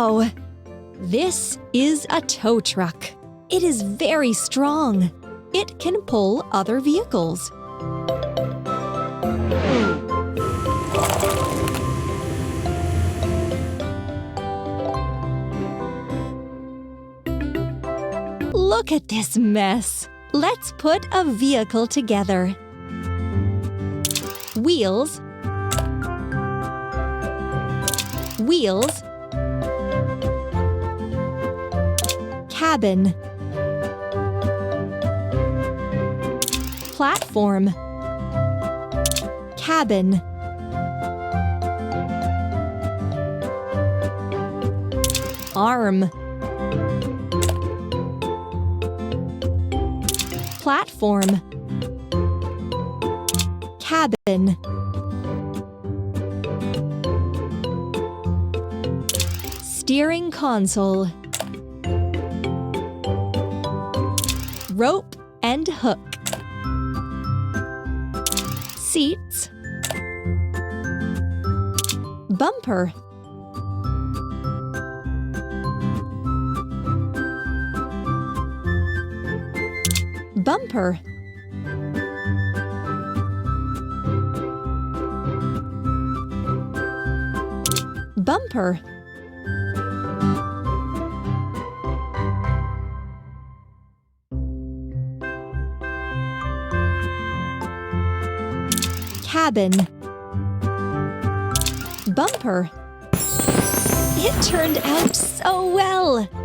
Wow! This is a tow truck. It is very strong. It can pull other vehicles. Look at this mess. Let's put a vehicle together. Wheels, wheels, cabin, platform, cabin, arm, platform, cabin, steering console, rope and hook, seats, bumper, bumper, bumper, cabin, bumper. It turned out so well!